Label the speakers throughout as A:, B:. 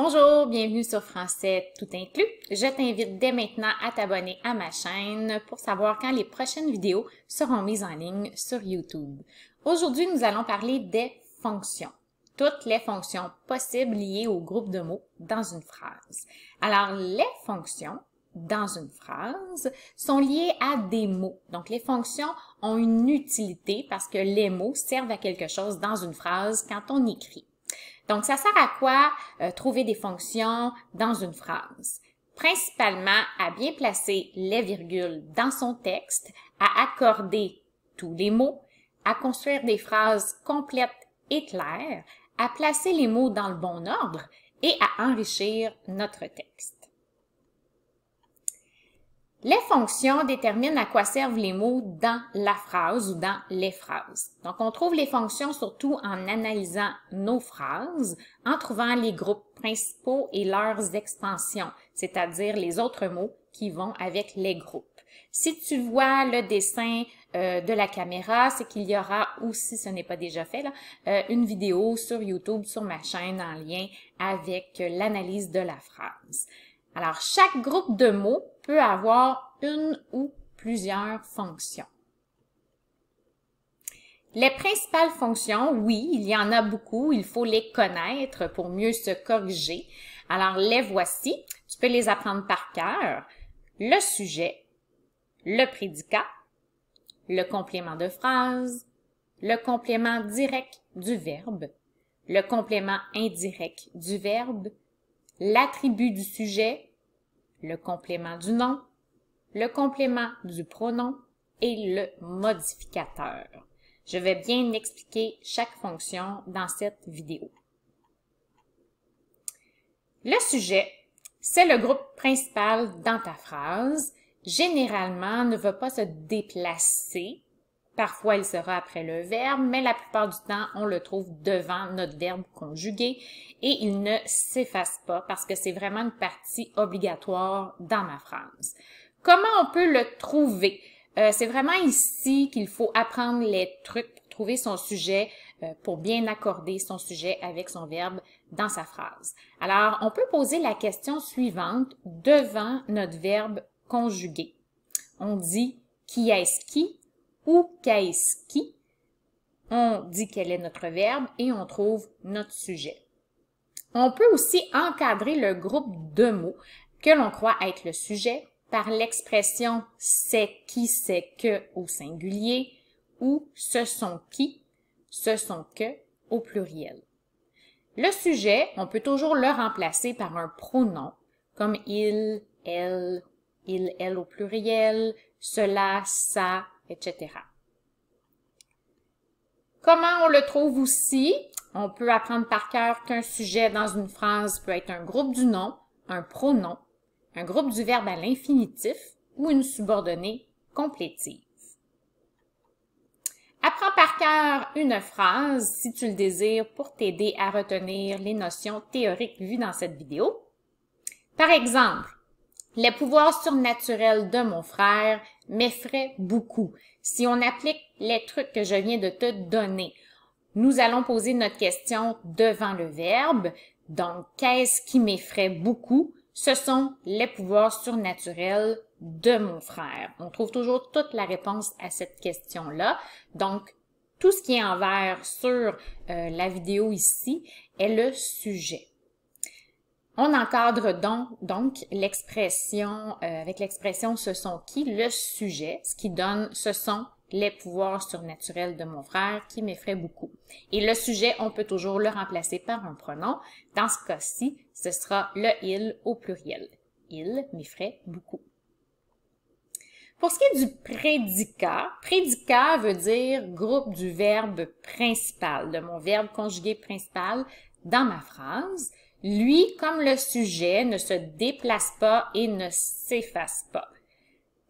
A: Bonjour, bienvenue sur Français tout inclus. Je t'invite dès maintenant à t'abonner à ma chaîne pour savoir quand les prochaines vidéos seront mises en ligne sur YouTube. Aujourd'hui, nous allons parler des fonctions. Toutes les fonctions possibles liées au groupe de mots dans une phrase. Alors, les fonctions dans une phrase sont liées à des mots. Donc, les fonctions ont une utilité parce que les mots servent à quelque chose dans une phrase quand on écrit. Donc, ça sert à quoi trouver des fonctions dans une phrase? Principalement à bien placer les virgules dans son texte, à accorder tous les mots, à construire des phrases complètes et claires, à placer les mots dans le bon ordre et à enrichir notre texte. Les fonctions déterminent à quoi servent les mots dans la phrase ou dans les phrases. Donc, on trouve les fonctions surtout en analysant nos phrases, en trouvant les groupes principaux et leurs extensions, c'est-à-dire les autres mots qui vont avec les groupes. Si tu vois le dessin de la caméra, c'est qu'il y aura aussi, ce n'est pas déjà fait, là, une vidéo sur YouTube, sur ma chaîne en lien avec l'analyse de la phrase. Alors, chaque groupe de mots peut avoir une ou plusieurs fonctions. Les principales fonctions, oui, il y en a beaucoup, il faut les connaître pour mieux se corriger. Alors, les voici, tu peux les apprendre par cœur. Le sujet, le prédicat, le complément de phrase, le complément direct du verbe, le complément indirect du verbe, l'attribut du sujet, le complément du nom, le complément du pronom et le modificateur. Je vais bien expliquer chaque fonction dans cette vidéo. Le sujet, c'est le groupe principal dans ta phrase. Généralement, ne va pas se déplacer. Parfois, il sera après le verbe, mais la plupart du temps, on le trouve devant notre verbe conjugué et il ne s'efface pas parce que c'est vraiment une partie obligatoire dans ma phrase. Comment on peut le trouver? C'est vraiment ici qu'il faut apprendre les trucs pour trouver son sujet, pour bien accorder son sujet avec son verbe dans sa phrase. Alors, on peut poser la question suivante devant notre verbe conjugué. On dit « qui est-ce qui » ou « qu'est-ce qui ». On dit quel est notre verbe et on trouve notre sujet. On peut aussi encadrer le groupe de mots que l'on croit être le sujet par l'expression « c'est qui, c'est que » au singulier ou « ce sont qui, ce sont que » au pluriel. Le sujet, on peut toujours le remplacer par un pronom comme « il, elle au pluriel, cela, ça, etc. Comment on le trouve aussi? On peut apprendre par cœur qu'un sujet dans une phrase peut être un groupe du nom, un pronom, un groupe du verbe à l'infinitif ou une subordonnée complétive. Apprends par cœur une phrase si tu le désires pour t'aider à retenir les notions théoriques vues dans cette vidéo. Par exemple, les pouvoirs surnaturels de mon frère m'effraient beaucoup. Si on applique les trucs que je viens de te donner, nous allons poser notre question devant le verbe. Donc, qu'est-ce qui m'effraie beaucoup? Ce sont les pouvoirs surnaturels de mon frère. On trouve toujours toute la réponse à cette question-là. Donc, tout ce qui est en vert sur la vidéo ici est le sujet. On encadre donc l'expression avec l'expression « ce sont qui » le sujet, ce qui donne « ce sont les pouvoirs surnaturels de mon frère qui m'effraient beaucoup ». Et le sujet, on peut toujours le remplacer par un pronom. Dans ce cas-ci, ce sera le « il » au pluriel. « Il m'effraie beaucoup ». Pour ce qui est du prédicat veut dire groupe du verbe principal, de mon verbe conjugué principal dans ma phrase. Lui, comme le sujet, ne se déplace pas et ne s'efface pas.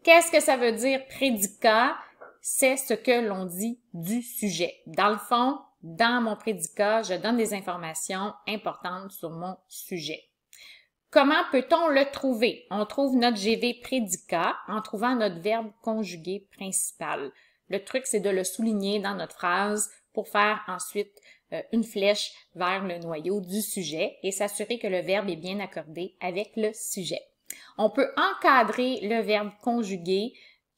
A: Qu'est-ce que ça veut dire prédicat? C'est ce que l'on dit du sujet. Dans le fond, dans mon prédicat, je donne des informations importantes sur mon sujet. Comment peut-on le trouver? On trouve notre GV prédicat en trouvant notre verbe conjugué principal. Le truc, c'est de le souligner dans notre phrase pour faire ensuite une flèche vers le noyau du sujet et s'assurer que le verbe est bien accordé avec le sujet. On peut encadrer le verbe conjugué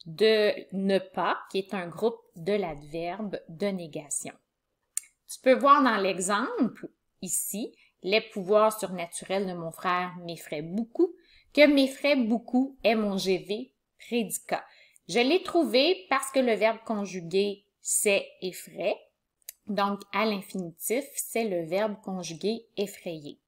A: de ne pas, qui est un groupe de l'adverbe de négation. Tu peux voir dans l'exemple, ici, les pouvoirs surnaturels de mon frère m'effraient beaucoup, que m'effraie beaucoup est mon GV prédicat. Je l'ai trouvé parce que le verbe conjugué c'est effraie, donc à l'infinitif, c'est le verbe conjugué effrayer.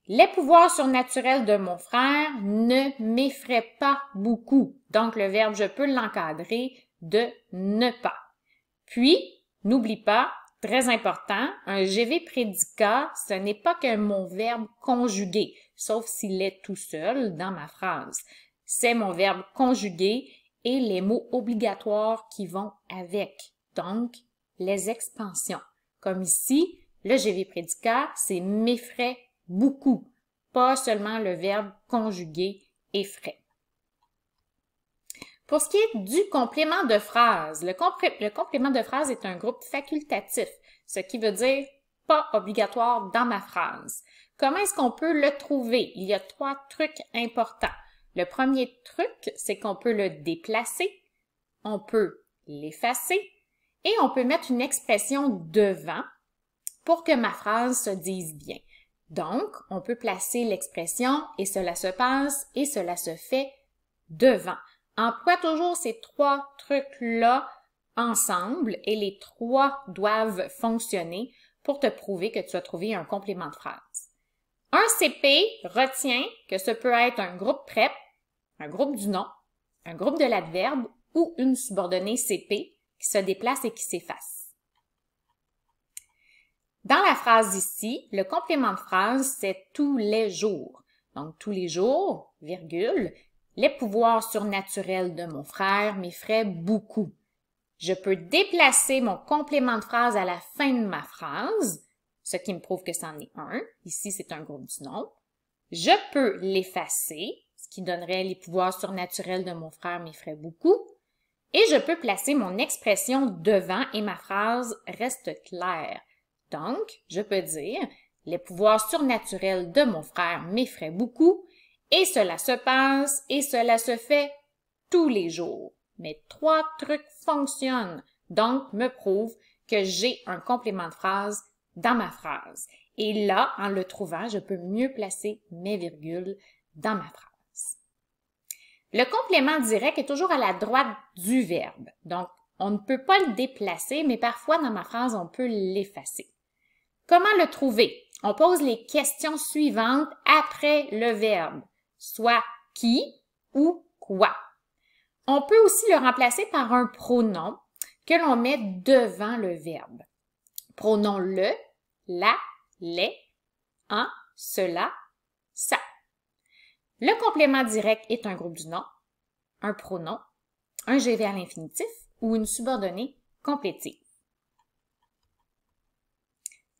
A: Les pouvoirs surnaturels de mon frère ne m'effraient pas beaucoup, donc le verbe je peux l'encadrer de ne pas. Puis, n'oublie pas, très important, un GV prédicat, ce n'est pas que mon verbe conjugué, sauf s'il est tout seul dans ma phrase. C'est mon verbe conjugué et les mots obligatoires qui vont avec, donc les expansions. Comme ici, le GV prédicat, c'est m'effraie beaucoup, pas seulement le verbe conjugué effraie. Pour ce qui est du complément de phrase, le complément de phrase est un groupe facultatif, ce qui veut dire pas obligatoire dans ma phrase. Comment est-ce qu'on peut le trouver? Il y a 3 trucs importants. Le premier truc, c'est qu'on peut le déplacer, on peut l'effacer et on peut mettre une expression devant pour que ma phrase se dise bien. Donc, on peut placer l'expression « et cela se passe » et « cela se fait » devant. Emploie toujours ces 3 trucs-là ensemble et les 3 doivent fonctionner pour te prouver que tu as trouvé un complément de phrase. Un CP retient que ce peut être un groupe prep, un groupe du nom, un groupe de l'adverbe ou une subordonnée CP qui se déplace et qui s'efface. Dans la phrase ici, le complément de phrase, c'est tous les jours. Donc, tous les jours, virgule, les pouvoirs surnaturels de mon frère m'effraient beaucoup. Je peux déplacer mon complément de phrase à la fin de ma phrase, ce qui me prouve que c'en est un. Ici, c'est un groupe du nom. Je peux l'effacer, ce qui donnerait les pouvoirs surnaturels de mon frère m'effraient beaucoup. Et je peux placer mon expression devant et ma phrase reste claire. Donc, je peux dire « Les pouvoirs surnaturels de mon frère m'effraient beaucoup et cela se passe et cela se fait tous les jours. » Mes 3 trucs fonctionnent, donc me prouvent que j'ai un complément de phrase dans ma phrase. Et là, en le trouvant, je peux mieux placer mes virgules dans ma phrase. Le complément direct est toujours à la droite du verbe. Donc, on ne peut pas le déplacer, mais parfois dans ma phrase, on peut l'effacer. Comment le trouver? On pose les questions suivantes après le verbe, soit qui ou quoi. On peut aussi le remplacer par un pronom que l'on met devant le verbe. Pronom le, la, les, en, cela, ça. Le complément direct est un groupe du nom, un pronom, un GV à l'infinitif ou une subordonnée complétive.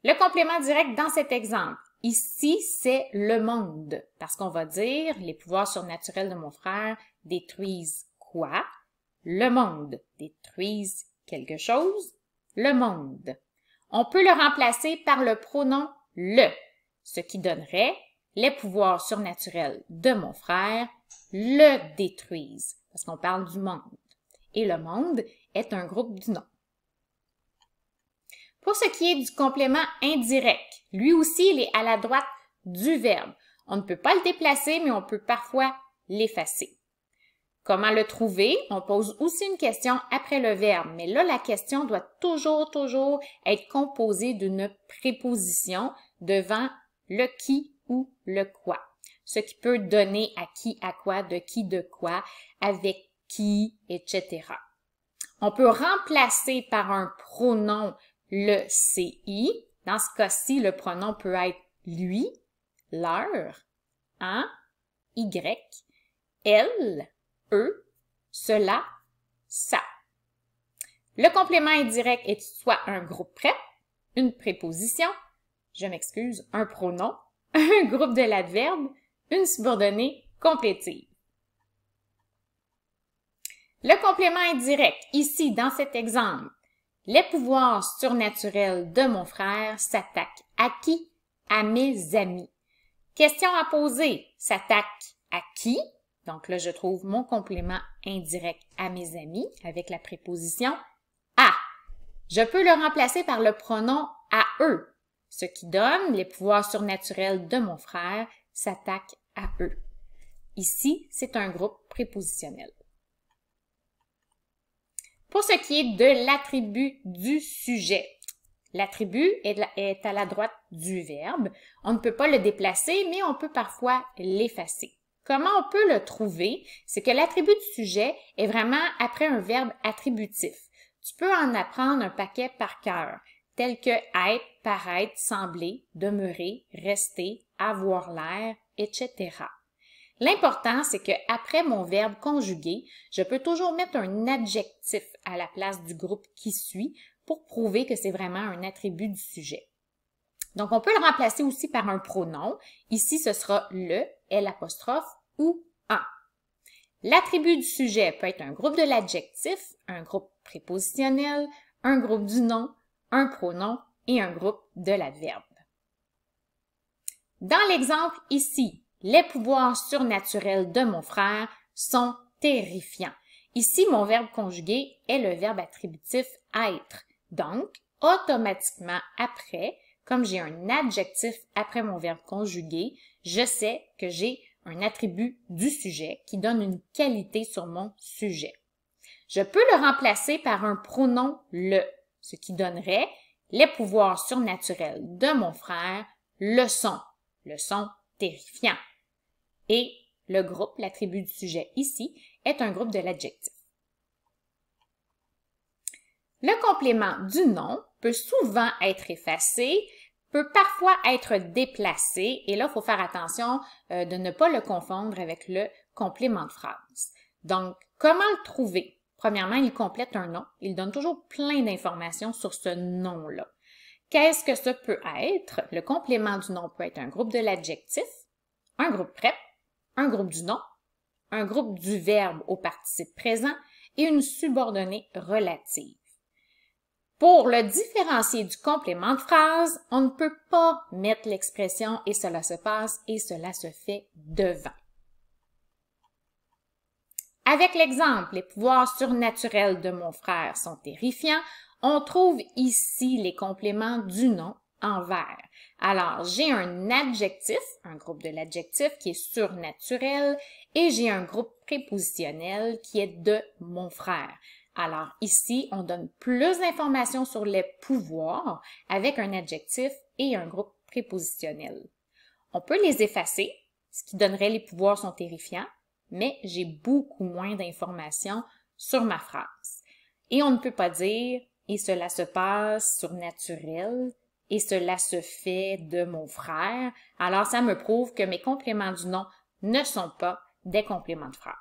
A: Le complément direct dans cet exemple, ici, c'est le monde, parce qu'on va dire les pouvoirs surnaturels de mon frère détruisent quoi? Le monde. Détruisent quelque chose? Le monde. On peut le remplacer par le pronom le, ce qui donnerait les pouvoirs surnaturels de mon frère le détruisent, parce qu'on parle du monde. Et le monde est un groupe du nom. Pour ce qui est du complément indirect, lui aussi, il est à la droite du verbe. On ne peut pas le déplacer, mais on peut parfois l'effacer. Comment le trouver? On pose aussi une question après le verbe, mais là, la question doit toujours être composée d'une préposition devant le qui ou le quoi. Ce qui peut donner à qui, à quoi, de qui, de quoi, avec qui, etc. On peut remplacer par un pronom le CI. Dans ce cas-ci, le pronom peut être lui, leur, un, y, elle, eux, cela, ça. Le complément indirect est soit un groupe prep, une préposition, un pronom, un groupe de l'adverbe, une subordonnée complétive. Le complément indirect, ici, dans cet exemple, Les pouvoirs surnaturels de mon frère s'attaquent à qui? À mes amis. Question à poser, s'attaque à qui? Donc là, je trouve mon complément indirect à mes amis avec la préposition à. Je peux le remplacer par le pronom à eux, ce qui donne les pouvoirs surnaturels de mon frère s'attaquent à eux. Ici, c'est un groupe prépositionnel. Pour ce qui est de l'attribut du sujet, l'attribut est à la droite du verbe. On ne peut pas le déplacer, mais on peut parfois l'effacer. Comment on peut le trouver? C'est que l'attribut du sujet est vraiment après un verbe attributif. Tu peux en apprendre un paquet par cœur, tels que être, paraître, sembler, demeurer, rester, avoir l'air, etc. L'important, c'est qu'après mon verbe conjugué, je peux toujours mettre un adjectif à la place du groupe qui suit pour prouver que c'est vraiment un attribut du sujet. Donc, on peut le remplacer aussi par un pronom. Ici, ce sera le, L' ou un. L'attribut du sujet peut être un groupe de l'adjectif, un groupe prépositionnel, un groupe du nom, un pronom et un groupe de l'adverbe. Dans l'exemple ici, les pouvoirs surnaturels de mon frère sont terrifiants. Ici, mon verbe conjugué est le verbe attributif être. Donc, automatiquement après, comme j'ai un adjectif après mon verbe conjugué, je sais que j'ai un attribut du sujet qui donne une qualité sur mon sujet. Je peux le remplacer par un pronom le, ce qui donnerait les pouvoirs surnaturels de mon frère le sont terrifiant. Et le groupe, l'attribut du sujet ici, est un groupe de l'adjectif. Le complément du nom peut souvent être effacé, peut parfois être déplacé, et là, il faut faire attention de ne pas le confondre avec le complément de phrase. Donc, comment le trouver? Premièrement, il complète un nom. Il donne toujours plein d'informations sur ce nom-là. Qu'est-ce que ça peut être? Le complément du nom peut être un groupe de l'adjectif, un groupe prep, un groupe du nom, un groupe du verbe au participe présent et une subordonnée relative. Pour le différencier du complément de phrase, on ne peut pas mettre l'expression « et cela se passe » et « cela se fait » devant. Avec l'exemple « les pouvoirs surnaturels de mon frère sont terrifiants », on trouve ici les compléments du nom en vert. Alors, j'ai un adjectif, un groupe de l'adjectif qui est surnaturel, et j'ai un groupe prépositionnel qui est de mon frère. Alors ici, on donne plus d'informations sur les pouvoirs avec un adjectif et un groupe prépositionnel. On peut les effacer, ce qui donnerait les pouvoirs sont terrifiants, mais j'ai beaucoup moins d'informations sur ma phrase. Et on ne peut pas dire « et cela se passe surnaturel » et « cela se fait de mon frère ». Alors ça me prouve que mes compléments du nom ne sont pas des compléments de phrase.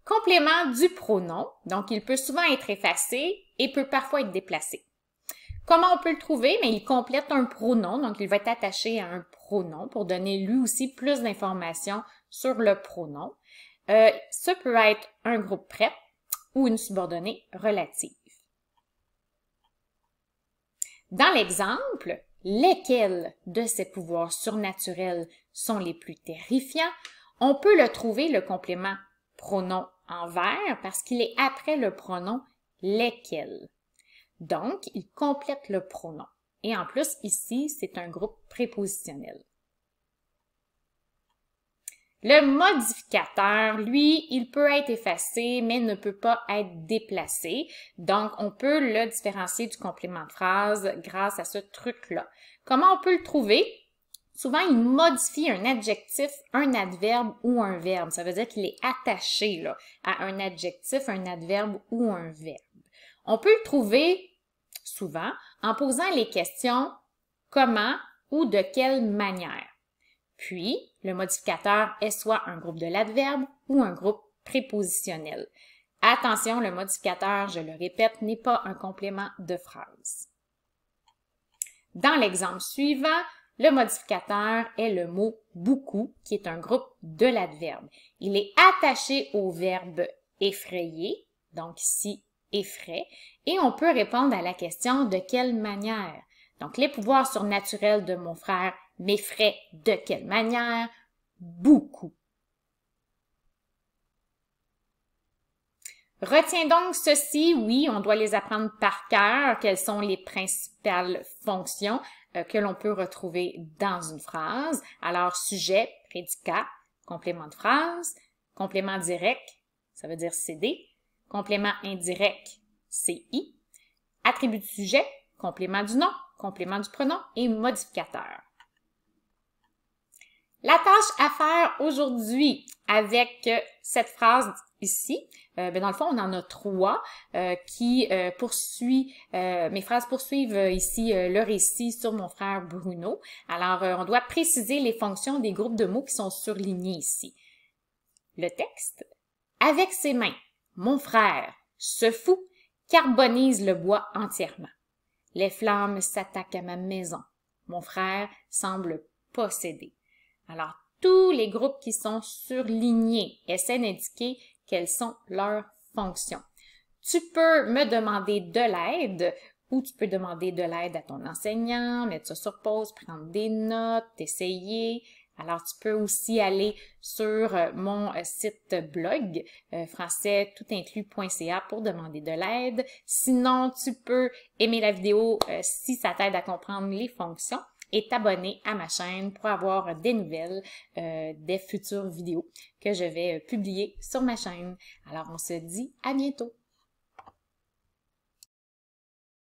A: Complément du pronom, donc il peut souvent être effacé et peut parfois être déplacé. Comment on peut le trouver? Mais il complète un pronom, donc il va être attaché à un pronom pour donner lui aussi plus d'informations sur le pronom. Ce peut être un groupe prep ou une subordonnée relative. Dans l'exemple, lesquels de ces pouvoirs surnaturels sont les plus terrifiants? On peut le trouver, le complément pronom en vert, parce qu'il est après le pronom lesquels. Donc, il complète le pronom. Et en plus, ici, c'est un groupe prépositionnel. Le modificateur, lui, il peut être effacé, mais ne peut pas être déplacé. Donc, on peut le différencier du complément de phrase grâce à ce truc-là. Comment on peut le trouver? Souvent, il modifie un adjectif, un adverbe ou un verbe. Ça veut dire qu'il est attaché là, à un adjectif, un adverbe ou un verbe. On peut le trouver souvent en posant les questions « comment » ou « de quelle manière ». Puis, le modificateur est soit un groupe de l'adverbe ou un groupe prépositionnel. Attention, le modificateur, je le répète, n'est pas un complément de phrase. Dans l'exemple suivant, le modificateur est le mot « beaucoup » qui est un groupe de l'adverbe. Il est attaché au verbe « effrayer », donc ici effraie, et on peut répondre à la question de quelle manière. Donc les pouvoirs surnaturels de mon frère m'effraient de quelle manière? Beaucoup. Retiens donc ceci, oui, on doit les apprendre par cœur, quelles sont les principales fonctions que l'on peut retrouver dans une phrase. Alors, sujet, prédicat, complément de phrase, complément direct, ça veut dire CD, complément indirect, CI, attribut du sujet, complément du nom, complément du pronom et modificateur. La tâche à faire aujourd'hui avec cette phrase ici, dans le fond, on en a 3 qui mes phrases poursuivent ici le récit sur mon frère Bruno. Alors, on doit préciser les fonctions des groupes de mots qui sont surlignés ici. Le texte. Avec ses mains, mon frère, ce fou, carbonise le bois entièrement. Les flammes s'attaquent à ma maison. Mon frère semble possédé. Alors, tous les groupes qui sont surlignés essaient d'indiquer quelles sont leurs fonctions. Tu peux me demander de l'aide ou tu peux demander de l'aide à ton enseignant, mettre ça sur pause, prendre des notes, essayer. Alors, tu peux aussi aller sur mon site blog françaistoutinclus.ca pour demander de l'aide. Sinon, tu peux aimer la vidéo si ça t'aide à comprendre les fonctions et t'abonner à ma chaîne pour avoir des nouvelles des futures vidéos que je vais publier sur ma chaîne. Alors, on se dit à bientôt!